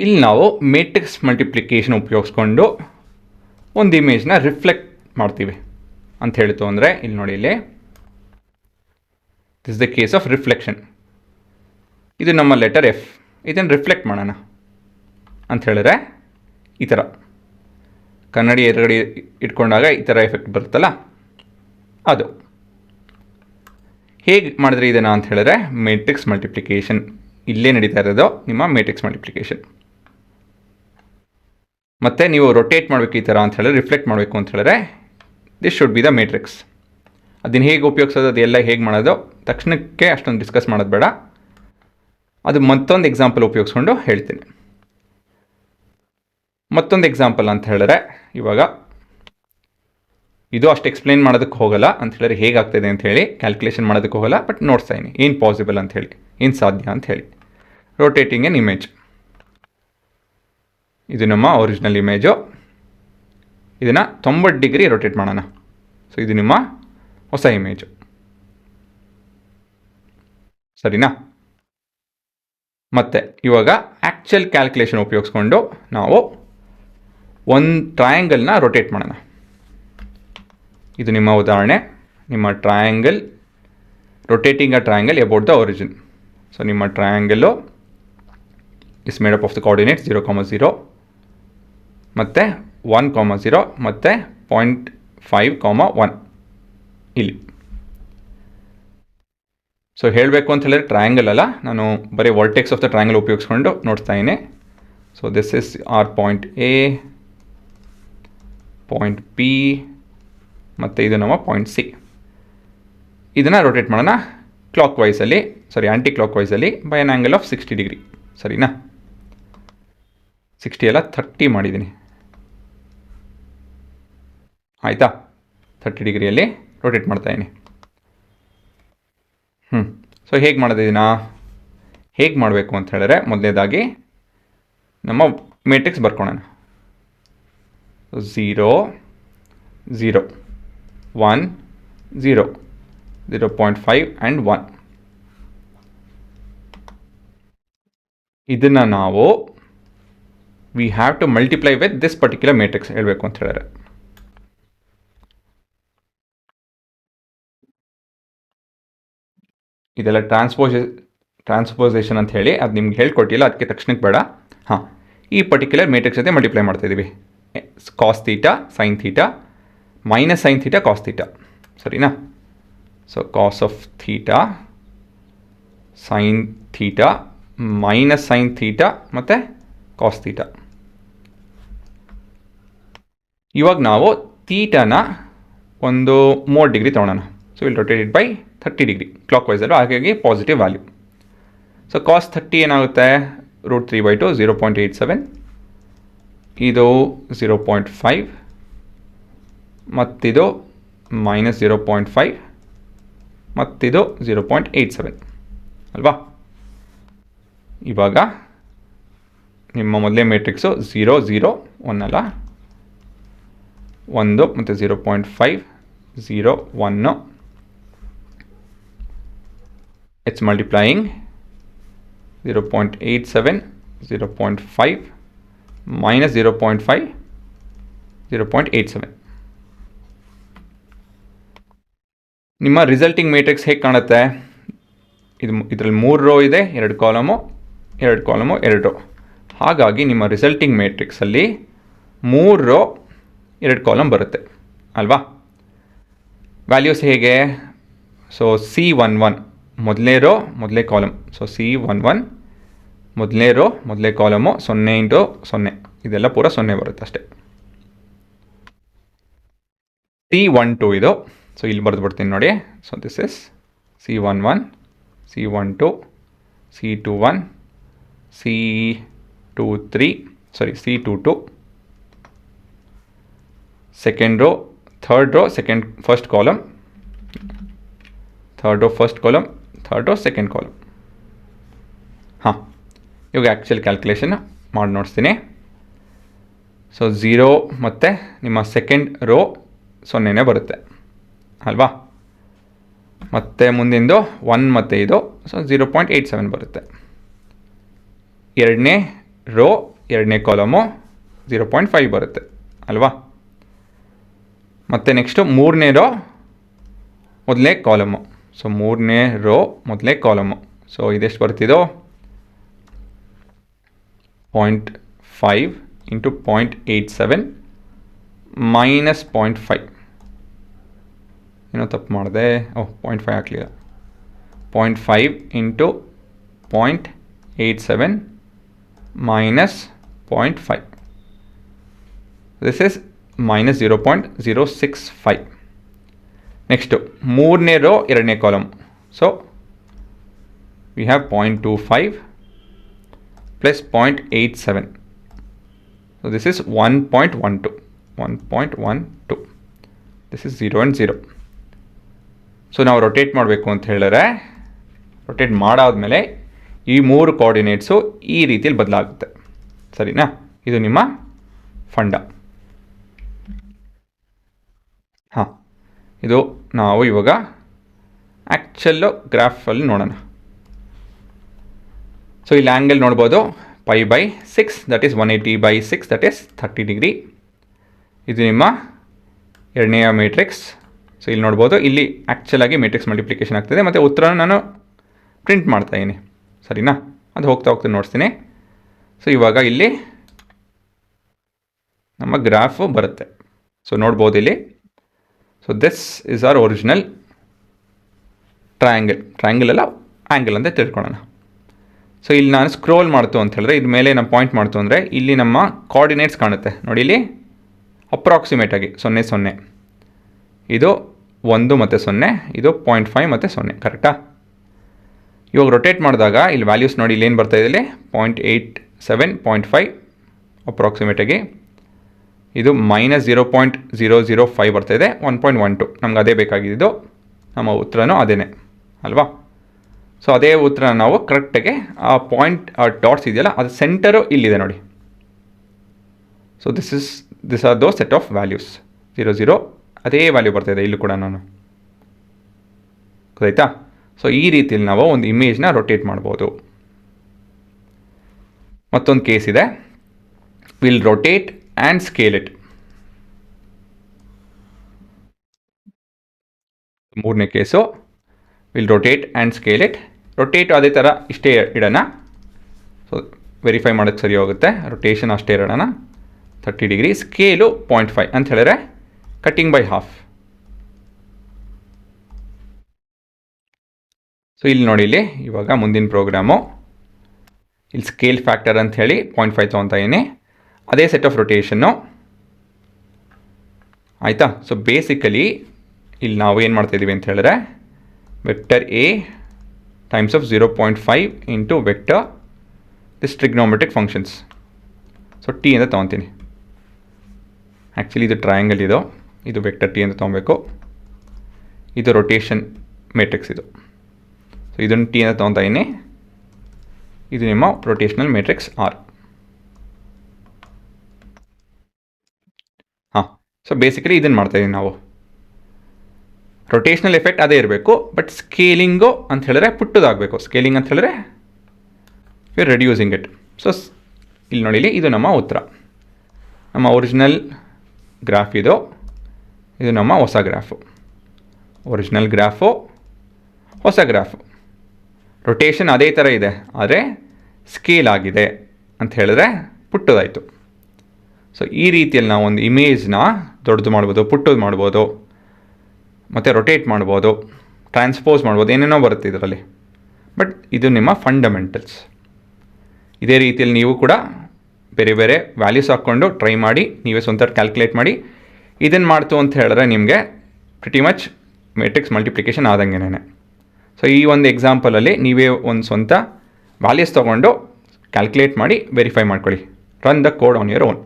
ಇಲ್ಲಿ ನಾವು matrix multiplication ಉಪಯೋಗಿಸ್ಕೊಂಡು ಒಂದು ಇಮೇಜ್ನ ರಿಫ್ಲೆಕ್ಟ್ ಮಾಡ್ತೀವಿ ಅಂತ ಹೇಳ್ತು ಅಂದರೆ ಇಲ್ಲಿ ನೋಡಿ, ಇಲ್ಲಿ this the case of reflection. ಇದು ನಮ್ಮ ಲೆಟರ್ ಎಫ್. ಇದನ್ನು ರಿಫ್ಲೆಕ್ಟ್ ಮಾಡೋಣ ಅಂತ ಹೇಳಿದ್ರೆ ಈ ಥರ ಕನ್ನಡಿ ಎದುರುಗಡೆ ಇಟ್ಕೊಂಡಾಗ ಈ ಥರ ಎಫೆಕ್ಟ್ ಬರುತ್ತಲ್ಲ, ಅದು ಹೇಗೆ ಮಾಡಿದ್ರೆ ಇದನ್ನು ಅಂತ ಹೇಳಿದ್ರೆ ಮೇಟ್ರಿಕ್ಸ್ ಮಲ್ಟಿಪ್ಲಿಕೇಶನ್. ಇಲ್ಲೇ ನಡೀತಾ ಇರೋದು ನಿಮ್ಮ ಮೇಟ್ರಿಕ್ಸ್ ಮಲ್ಟಿಪ್ಲಿಕೇಶನ್. ಮತ್ತು ನೀವು ರೊಟೇಟ್ ಮಾಡಬೇಕು ಈ ಥರ ಅಂತ ಹೇಳಿದ್ರೆ, ರಿಫ್ಲೆಕ್ಟ್ ಮಾಡಬೇಕು ಅಂತ ಹೇಳಿದ್ರೆ this should be the matrix. ಅದನ್ನು ಹೇಗೆ ಉಪಯೋಗಿಸೋದು, ಅದೆಲ್ಲ ಹೇಗೆ ಮಾಡೋದು ತಕ್ಷಣಕ್ಕೆ ಅಷ್ಟೊಂದು ಡಿಸ್ಕಸ್ ಮಾಡೋದು ಬೇಡ. ಅದು ಮತ್ತೊಂದು ಎಕ್ಸಾಂಪಲ್ ಉಪಯೋಗಿಸ್ಕೊಂಡು ಹೇಳ್ತೀನಿ. ಮತ್ತೊಂದು ಎಕ್ಸಾಂಪಲ್ ಅಂತ ಹೇಳಿದ್ರೆ, ಇವಾಗ ಇದು ಅಷ್ಟು ಎಕ್ಸ್ಪ್ಲೇನ್ ಮಾಡೋದಕ್ಕೆ ಹೋಗಲ್ಲ ಅಂತ ಹೇಳಿದ್ರೆ ಹೇಗಾಗ್ತದೆ ಅಂತ ಹೇಳಿ ಕ್ಯಾಲ್ಕುಲೇಷನ್ ಮಾಡೋದಕ್ಕೆ ಹೋಗಲ್ಲ, ಬಟ್ ನೋಡ್ತಾ ಇದ್ದೀನಿ ಏನು ಪಾಸಿಬಲ್ ಅಂತ ಹೇಳಿ, ಏನು ಸಾಧ್ಯ ಅಂತ ಹೇಳಿ. ರೊಟೇಟಿಂಗ್ ಎನ್ ಇಮೇಜ್, ಇದು ನಮ್ಮ ಒರಿಜಿನಲ್ ಇಮೇಜು. ಇದನ್ನು 90 ಡಿಗ್ರಿ ರೊಟೇಟ್ ಮಾಡೋಣ. ಸೊ ಇದು ನಿಮ್ಮ ಹೊಸ ಇಮೇಜು, ಸರಿನಾ? ಮತ್ತು ಇವಾಗ ಆ್ಯಕ್ಚುಯಲ್ ಕ್ಯಾಲ್ಕುಲೇಷನ್ ಉಪಯೋಗಿಸ್ಕೊಂಡು ನಾವು ಒಂದು ಟ್ರಯಾಂಗಲ್ನ ರೊಟೇಟ್ ಮಾಡೋಣ. ಇದು ನಿಮ್ಮ ಉದಾಹರಣೆ, ನಿಮ್ಮ triangle, rotating a triangle about the origin. So ನಿಮ್ಮ triangle is made up of the coordinates 0, 0 ಮತ್ತು 1, 0 ಮತ್ತು 0.5, 1 ಇಲ್ಲಿ. ಸೊ ಹೇಳಬೇಕು ಅಂತ ಹೇಳಿದ್ರೆ ಟ್ರಯಾಂಗಲ್ ಅಲ್ಲ, ನಾನು ಬರೀ ವರ್ಟೆಕ್ಸ್ ಆಫ್ ದ ಟ್ರಯಾಂಗಲ್ ಉಪಯೋಗಿಸ್ಕೊಂಡು ನೋಡ್ತಾ ಇದ್ದೀನಿ. So this is our point A, point P ಮತ್ತು ಇದು ನಮ್ಮ ಪಾಯಿಂಟ್ ಸಿ. ಇದನ್ನು ರೊಟೇಟ್ ಮಾಡೋಣ ಕ್ಲಾಕ್ ವೈಸಲ್ಲಿ, ಆ್ಯಂಟಿ ಕ್ಲಾಕ್ ವೈಸಲ್ಲಿ by an angle of 60 degree, ಸರಿನಾ? 60 ಅಲ್ಲ 30 ಮಾಡಿದ್ದೀನಿ, ಆಯಿತಾ? 30 ಡಿಗ್ರಿಯಲ್ಲಿ ರೊಟೇಟ್ ಮಾಡ್ತಾಯಿದ್ದೀನಿ. ಸೊ ಹೇಗೆ ಮಾಡೋದಿದ್ದೀನ, ಹೇಗೆ ಮಾಡಬೇಕು ಅಂತ ಹೇಳಿದ್ರೆ ಮೊದಲನೇದಾಗಿ ನಮ್ಮ ಮೇಟ್ರಿಕ್ಸ್ ಬರ್ಕೊಳ್ಳೋಣ. 0, 0, 1, 0, 0.5 ಆ್ಯಂಡ್ 1. ಇದನ್ನು ನಾವು we have to multiply with this particular matrix ಹೇಳಬೇಕು ಅಂತ ಹೇಳಿದ್ರೆ. ಇದೆಲ್ಲ ಟ್ರಾನ್ಸ್ಪೋಸೇಷನ್ ಅಂತ ಹೇಳಿ ಅದು ನಿಮ್ಗೆ ಹೇಳ್ಕೊಟ್ಟಿಲ್ಲ, ಅದಕ್ಕೆ ತಕ್ಷಣಕ್ಕೆ ಬೇಡ. ಹಾಂ, ಈ ಪರ್ಟಿಕ್ಯುಲರ್ ಮೇಟ್ರಿಕ್ಸ್ ಜೊತೆ ಮಲ್ಟಿಪ್ಲೈ ಮಾಡ್ತಾಯಿದ್ದೀವಿ. Cos theta sine theta minus sine theta cos theta, ಸರಿನಾ? So cos of theta sine theta minus sine theta ಮತ್ತು ಕಾಸ್ ಥೀಟಾ. ಇವಾಗ ನಾವು ಥೀಟಾನ ಒಂದು 3 ಡಿಗ್ರಿ ತೊಗೊಳೋಣ. So will rotate it by 30 degree ಕ್ಲಾಕ್ ವೈಸಲ್ಲೂ, ಹಾಗಾಗಿ ಪಾಸಿಟಿವ್ ವ್ಯಾಲ್ಯೂ. ಸೊ ಕಾಸ್ 30 ಏನಾಗುತ್ತೆ, √3/2, 0.87, ಇದು 0.5 ಮತ್ತಿದು ಮೈನಸ್ 0.5 ಮತ್ತಿದು 0.87 ಅಲ್ವಾ? ಇವಾಗ ನಿಮ್ಮ ಮೊದಲೇ ಮೇಟ್ರಿಕ್ಸು 0, 0, 1 ಅಲ್ಲ, 1 ಮತ್ತು 0.5, 0, 1. It's multiplying 0.87, 0.5 minus 0.5, 0.87. ನಿಮ್ಮ ರಿಸಲ್ಟಿಂಗ್ ಮೇಟ್ರಿಕ್ಸ್ ಹೇಗೆ ಕಾಣುತ್ತೆ? ಇದರಲ್ಲಿ 3 ರೋ ಇದೆ, 2 ಕಾಲಮು, 2 ಕಾಲಮು, 2 ರೋ. ಹಾಗಾಗಿ ನಿಮ್ಮ ರಿಸಲ್ಟಿಂಗ್ ಮೇಟ್ರಿಕ್ಸಲ್ಲಿ 3 ರೋ 2 ಕಾಲಮ್ ಬರುತ್ತೆ ಅಲ್ವಾ? ವ್ಯಾಲ್ಯೂಸ್ ಹೇಗೆ? ಸೊ C11 ಮೊದಲನೇ ರೋ ಮೊದಲೇ ಕಾಲಮ್, ಸೊ C11 ಮೊದಲನೇ ರೋ ಮೊದಲೇ ಕಾಲಮು 0 × 0, ಇದೆಲ್ಲ ಪೂರ 0 ಬರುತ್ತೆ ಅಷ್ಟೇ. C12 ಇದು, ಸೊ ಇಲ್ಲಿ ಬರೆದು ಬಿಡ್ತೀನಿ ನೋಡಿ. So this is C11, C12, C21, C23, C22, second row, third row, first column, third row first column, third row second column. ಹಾಂ, ಇವಾಗ ಆ್ಯಕ್ಚುಯಲ್ ಕ್ಯಾಲ್ಕುಲೇಷನ್ ಮಾಡಿ ನೋಡಿಸ್ತೀನಿ. ಸೊ 0 ಮತ್ತು ನಿಮ್ಮ ಸೆಕೆಂಡ್ ರೋ 0ನೇ ಬರುತ್ತೆ ಅಲ್ವಾ? ಮತ್ತು ಮುಂದಿಂದು 1 ಮತ್ತು ಇದು, ಸೊ 0.87 ಬರುತ್ತೆ. ಎರಡನೇ ರೋ ಎರಡನೇ ಕಾಲಮು 0.5 ಬರುತ್ತೆ ಅಲ್ವಾ. ಮತ್ತು ನೆಕ್ಸ್ಟು ಮೂರನೇ ರೋ ಮೊದಲನೇ ಕಾಲಮು. ಸೊ ಮೂರನೇ ರೋ ಮೊದಲನೇ ಕಾಲಮು. ಸೊ ಇದೆಷ್ಟು ಬರ್ತಿದೋ 0.5 ಇಂಟು 0.87 ಮೈನಸ್ 0.5. ಏನೋ ತಪ್ಪು ಮಾಡಿದೆ. 0.5 ಹಾಕಲಿಲ್ಲ. 0.5 into 0.87 minus 0.5. This is minus 0.065. Next ಮೂರನೇ ರೋ ಎರಡನೇ column. So we have 0.25 plus 0.87. So this is 1.12. 1.12. This is 0 and 0. So ನಾವು ರೊಟೇಟ್ ಮಾಡಬೇಕು ಅಂತ ಹೇಳಿದ್ರೆ ರೊಟೇಟ್ ಮಾಡಾದ್ಮೇಲೆ ಈ ಮೂರು ಕೋಆರ್ಡಿನೇಟ್ಸು ಈ ರೀತಿಯಲ್ಲಿ ಬದಲಾಗುತ್ತೆ. ಸರಿನಾ? ಇದು ನಿಮ್ಮ ಫಂಡ. ಹಾಂ, ಇದು ನಾವು ಇವಾಗ ಆ್ಯಕ್ಚುಲ್ಲು ಗ್ರಾಫಲ್ಲಿ ನೋಡೋಣ. ಸೊ ಇಲ್ಲಿ ಆ್ಯಂಗಲ್ ನೋಡ್ಬೋದು π/6, that is 180/6, that is 30 degree. ಇದು ನಿಮ್ಮ ಎರಡನೆಯ ಮ್ಯಾಟ್ರಿಕ್ಸ್. ಸೊ ಇಲ್ಲಿ ನೋಡ್ಬೋದು, ಇಲ್ಲಿ ಆ್ಯಕ್ಚುಲಾಗಿ ಮ್ಯಾಟ್ರಿಕ್ಸ್ ಮಲ್ಟಿಪ್ಲಿಕೇಶನ್ ಆಗ್ತದೆ ಮತ್ತು ಉತ್ತರನ ನಾನು ಪ್ರಿಂಟ್ ಮಾಡ್ತಾಯಿದ್ದೀನಿ. ಸರಿನಾ? ಅದು ಹೋಗ್ತಾ ನೋಡ್ತೀನಿ. ಸೊ ಇವಾಗ ಇಲ್ಲಿ ನಮ್ಮ ಗ್ರಾಫು ಬರುತ್ತೆ. ಸೊ ನೋಡ್ಬೋದು ಇಲ್ಲಿ. So this is our original triangle ಅಲ್ಲ, ಆ್ಯಂಗಲ್ ಅಂತ ತಿಳ್ಕೊಳ್ಳೋಣ. ಸೊ ಇಲ್ಲಿ ನಾನು ಸ್ಕ್ರೋಲ್ ಮಾಡ್ತು ಅಂತ ಹೇಳಿದ್ರೆ, ಇದ್ರ ಮೇಲೆ ನಾನು ಪಾಯಿಂಟ್ ಮಾಡ್ತು ಅಂದರೆ ಇಲ್ಲಿ ನಮ್ಮ ಕೋಆರ್ಡಿನೇಟ್ಸ್ ಕಾಣುತ್ತೆ ನೋಡಿ. ಇಲ್ಲಿ ಅಪ್ರಾಕ್ಸಿಮೇಟಾಗಿ 0 0, ಇದು 1 ಮತ್ತು 0, ಇದು 0.5 ಮತ್ತು 0. ಕರೆಕ್ಟಾ? ಇವಾಗ ರೊಟೇಟ್ ಮಾಡಿದಾಗ ಇಲ್ಲಿ ವ್ಯಾಲ್ಯೂಸ್ ನೋಡಿ, ಇಲ್ಲಿ ಏನು ಬರ್ತಾಯಿದೆ, ಇಲ್ಲಿ 0.87, 0.5 ಅಪ್ರಾಕ್ಸಿಮೇಟಾಗಿ. ಇದು ಮೈನಸ್ 0.005 ಬರ್ತಾಯಿದೆ, 1.12. ನಮ್ಗೆ ಅದೇ ಬೇಕಾಗಿದ್ದು, ನಮ್ಮ ಉತ್ತರನೂ ಅದೇ ಅಲ್ವಾ. ಸೊ ಅದೇ ಉತ್ತರ ನಾವು ಕರೆಕ್ಟಾಗಿ ಆ ಪಾಯಿಂಟ್, ಆ ಡಾಟ್ಸ್ ಇದೆಯಲ್ಲ, ಅದು ಸೆಂಟರು ಇಲ್ಲಿದೆ ನೋಡಿ. ಸೊ ದಿಸ್ ಆರ್ ದೋ ಸೆಟ್ ಆಫ್ ವ್ಯಾಲ್ಯೂಸ್. 0 0 ಅದೇ ವ್ಯಾಲ್ಯೂ ಬರ್ತಾಯಿದೆ ಇಲ್ಲೂ ಕೂಡ ನಾನು. ಗೊತ್ತಾಯ್ತಾ? ಸೊ ಈ ರೀತಿಯಲ್ಲಿ ನಾವು ಒಂದು ಇಮೇಜ್ನ ರೊಟೇಟ್ ಮಾಡ್ಬೋದು. ಮತ್ತೊಂದು ಕೇಸ್ ಇದೆ, will rotate and scale it. ಮೂರನೇ case, will rotate and scale it. Rotate ಅದೇ ಥರ ಇಷ್ಟೇ ಇಡೋಣ. ಸೊ ವೆರಿಫೈ ಮಾಡೋಕ್ಕೆ ಸರಿ ಹೋಗುತ್ತೆ. ರೊಟೇಷನ್ ಅಷ್ಟೇ ಇಡೋಣ 30 ಡಿಗ್ರಿ. ಸ್ಕೇಲು 0.5 ಅಂತ ಹೇಳಿದ್ರೆ ಕಟ್ಟಿಂಗ್ ಬೈ ಹಾಫ್. ಸೊ ಇಲ್ಲಿ ನೋಡಿ, ಇಲ್ಲಿ ಇವಾಗ ಮುಂದಿನ ಪ್ರೋಗ್ರಾಮು ಇಲ್ಲಿ ಸ್ಕೇಲ್ ಫ್ಯಾಕ್ಟರ್ ಅಂತ ಹೇಳಿ 0.5 ತೊಗೊತಾ ಇದೀನಿ. ಅದೇ ಸೆಟ್ ಆಫ್ ರೊಟೇಷನ್ನು ಆಯಿತಾ. ಸೊ ಬೇಸಿಕಲಿ ಇಲ್ಲಿ ನಾವು ಏನು ಮಾಡ್ತಾಯಿದ್ದೀವಿ ಅಂತ ಹೇಳಿದ್ರೆ, vector A times of 0.5 into vector this trigonometric functions. So T ಅಂತ ತೊಗೊತೀನಿ. ಆ್ಯಕ್ಚುಲಿ ಇದು ಟ್ರಯಾಂಗಲ್, ಇದು ವೆಕ್ಟರ್ ಟಿ ಅಂತ ತೊಗೊಬೇಕು. ಇದು ರೊಟೇಷನ್ ಮ್ಯಾಟ್ರಿಕ್ಸ್ ಇದು. ಸೊ ಇದನ್ನು ಟಿ ಅಂತ ತೊಗೊತಾ ಇದೀನಿ. ಇದು ನಿಮ್ಮ ರೊಟೇಷನಲ್ ಮ್ಯಾಟ್ರಿಕ್ಸ್ ಆರ್. ಹಾಂ, ಸೊ ಬೇಸಿಕಲಿ ಇದನ್ನು ಮಾಡ್ತಾಯಿದ್ದೀವಿ ನಾವು. ರೊಟೇಷನಲ್ ಎಫೆಕ್ಟ್ ಅದೇ ಇರಬೇಕು, ಬಟ್ ಸ್ಕೇಲಿಂಗು ಅಂತ ಹೇಳಿದ್ರೆ ಪುಟ್ಟದಾಗಬೇಕು. ಸ್ಕೇಲಿಂಗ್ ಅಂತ ಹೇಳಿದ್ರೆ we are reducing it. So ಇಲ್ಲಿ ನೋಡಿ, ಇದು ನಮ್ಮ ಉತ್ತರ. ನಮ್ಮ ಒರಿಜಿನಲ್ ಗ್ರಾಫ್ ಇದು ನಮ್ಮ ಹೊಸ ಗ್ರಾಫು. ಒರಿಜಿನಲ್ ಗ್ರಾಫು, ಹೊಸ ಗ್ರಾಫು. ರೊಟೇಷನ್ ಅದೇ ಥರ ಇದೆ, ಆದರೆ ಸ್ಕೇಲ್ ಆಗಿದೆ ಅಂತ ಹೇಳಿದ್ರೆ ಪುಟ್ಟದಾಯಿತು. ಸೊ ಈ ರೀತಿಯಲ್ಲಿ ನಾವು ಒಂದು ಇಮೇಜ್ನ ದೊಡ್ಡದು ಮಾಡ್ಬೋದು, ಪುಟ್ಟದು ಮಾಡ್ಬೋದು, ಮತ್ತು ರೊಟೇಟ್ ಮಾಡ್ಬೋದು, ಟ್ರಾನ್ಸ್ಪೋಸ್ ಮಾಡ್ಬೋದು, ಏನೇನೋ ಬರುತ್ತೆ ಇದರಲ್ಲಿ. ಬಟ್ ಇದು ನಿಮ್ಮ ಫಂಡಮೆಂಟಲ್ಸ್. ಇದೇ ರೀತಿಯಲ್ಲಿ ನೀವು ಕೂಡ ಬೇರೆ ಬೇರೆ ವ್ಯಾಲ್ಯೂಸ್ ಹಾಕ್ಕೊಂಡು ಟ್ರೈ ಮಾಡಿ, ನೀವೇ ಸ್ವಂತ ಕ್ಯಾಲ್ಕುಲೇಟ್ ಮಾಡಿ. ಇದನ್ನು ಮಾಡ್ತು ಅಂತ ಹೇಳಿದ್ರೆ ನಿಮಗೆ ಪ್ರಿಟಿ ಮಚ್ ಮ್ಯಾಟ್ರಿಕ್ಸ್ ಮಲ್ಟಿಪ್ಲಿಕೇಶನ್ ಆದಂಗೆನೇ. ಸೊ ಈ ಒಂದು ಎಕ್ಸಾಂಪಲಲ್ಲಿ ನೀವೇ ಒಂದು ಸ್ವಂತ ವ್ಯಾಲ್ಯೂಸ್ ತೊಗೊಂಡು ಕ್ಯಾಲ್ಕುಲೇಟ್ ಮಾಡಿ ವೆರಿಫೈ ಮಾಡ್ಕೊಳ್ಳಿ. Run the code on your own.